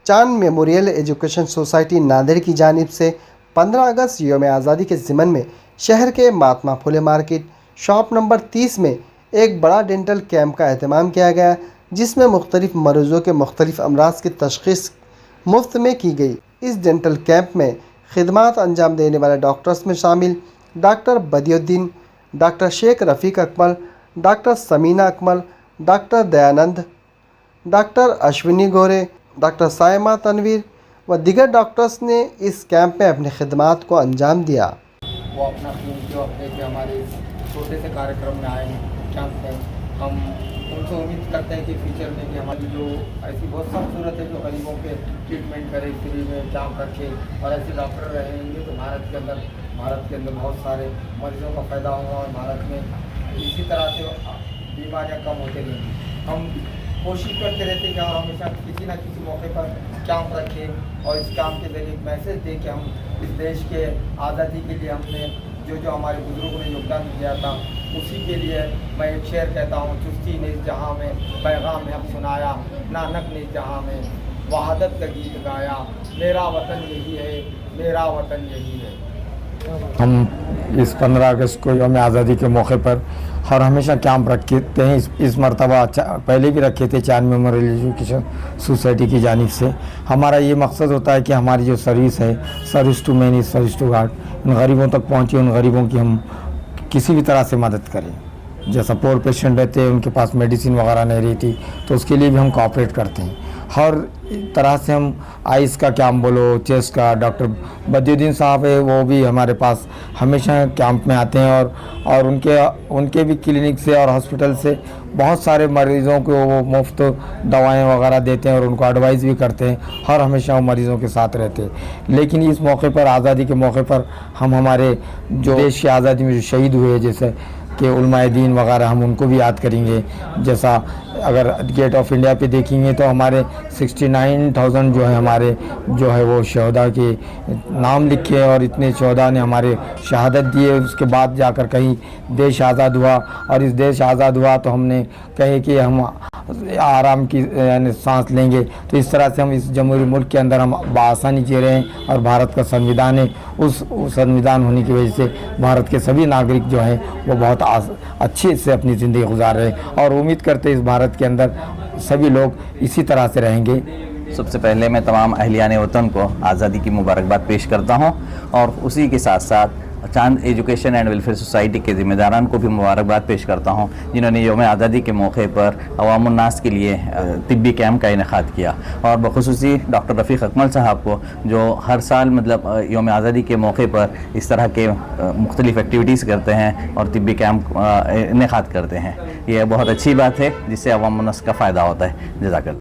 चांद memorial education society Nanded की जानिब से 15 अगस्त यौम आज़ादी के ज़िमन में शहर के Mahatma Phule market shop number 30 में एक बड़ा डेंटल कैंप का एहतमाम किया गया, जिसमें मुख्तलिफ मरीज़ों के मुख्तलिफ अमराज की तशख़ीस मुफ्त में की गई। इस डेंटल कैंप में खिदमात अंजाम देने वाले डॉक्टर्स में शामिल doctor Badiuddin, doctor Sheikh Rafiq Akmal, doctor Samina Akmal, doctor Dayanand, doctor Ashwini Gore, doctor Saima Tanveer व दीगर डॉक्टर्स ने इस कैंप में अपनी खिदमात को अंजाम दिया। वो अपना जो अपने के हमारे छोटे से कार्यक्रम में आए हैं कैंप में, हम उनसे उम्मीद करते हैं कि फ्यूचर में कि हमारी जो ऐसी बहुत सब सूरत है जो गरीबों के ट्रीटमेंट करे, फ्री में कैंप रखे और ऐसे डॉक्टर रहेंगे तो भारत के अंदर बहुत सारे मरीजों का फ़ायदा होगा और भारत में इसी तरह से बीमारियाँ कम होते रहेंगी। हम कोशिश करते रहते कि और हमेशा किसी न किसी मौके पर कैंप रखें और इस कैंप के ज़रिए एक मैसेज दें कि हम इस देश के आज़ादी के लिए हमने जो हमारे बुजुर्गों ने योगदान दिया था, उसी के लिए मैं एक शेर कहता हूँ, चुस्ती ने इस जहाँ में पैगाम हक़ सुनाया, नानक ने इस जहाँ में वहादत का गीत गाया, मेरा वतन यही है, मेरा वतन यही है। हम इस 15 अगस्त को यौम आज़ादी के मौके पर हर हमेशा कैंप रखते हैं। इस मरतबा पहले भी रखे थे चांद मेमोरियल एजुकेशन सोसाइटी की जानिब से। हमारा ये मकसद होता है कि हमारी जो सर्विस है, service to man is service to God, उन गरीबों तक पहुँचे, उन गरीबों की हम किसी भी तरह से मदद करें। जैसा पोर पेशेंट रहते हैं, उनके पास मेडिसिन वगैरह नहीं रहती, तो उसके लिए भी हम कोऑपरेट करते हैं। हर तरह से हम आइस का कैंप बोलो, चेस्ट का, डॉक्टर बदियुद्दीन साहब है वो भी हमारे पास हमेशा कैंप में आते हैं और उनके भी क्लिनिक से और हॉस्पिटल से बहुत सारे मरीज़ों को वो मुफ्त दवाएं वगैरह देते हैं और उनको एडवाइस भी करते हैं। हर हमेशा वो मरीज़ों के साथ रहते हैं। लेकिन इस मौके पर, आज़ादी के मौके पर, हम हमारे जो देश की आज़ादी में जो शहीद हुए जैसे कि उलमाए दीन वगैरह, हम उनको भी याद करेंगे। जैसा अगर गेट ऑफ इंडिया पे देखेंगे तो हमारे 69,000 जो है हमारे जो है वो शहदा के नाम लिखे और इतने शहदा ने हमारे शहादत दिए। उसके बाद जाकर कहीं देश आज़ाद हुआ और इस देश आज़ाद हुआ तो हमने कहे कि हम आराम की यानी सांस लेंगे। तो इस तरह से हम इस जमहूरी मुल्क के अंदर हम बआसानी जी रहे हैं और भारत का संविधान है, उस संविधान होने की वजह से भारत के सभी नागरिक जो हैं वो बहुत अच्छे से अपनी ज़िंदगी गुजार रहे हैं और उम्मीद करते हैं इस भारत के अंदर सभी लोग इसी तरह से रहेंगे। सबसे पहले मैं तमाम अहलियान वतन को आज़ादी की मुबारकबाद पेश करता हूँ और उसी के साथ साथ चांद एजुकेशन एंड वेलफेयर सोसाइटी के ज़िम्मेदारान को भी मुबारकबाद पेश करता हूँ, जिन्होंने यौम आज़ादी के मौके पर अवामुन्नास के लिए तिब्बी कैंप का इनेकाद किया। और बखुसूसी डॉक्टर रफ़ीक अकमल साहब को, जो हर साल मतलब यौम आज़ादी के मौके पर इस तरह के मुख्तलिफ़ एक्टिविटीज़ करते हैं और तिब्बी कैंप इनेकाद करते हैं। यह बहुत अच्छी बात है जिससे अवामुन्नास का फ़ायदा होता है। जज़ाकल्लाह।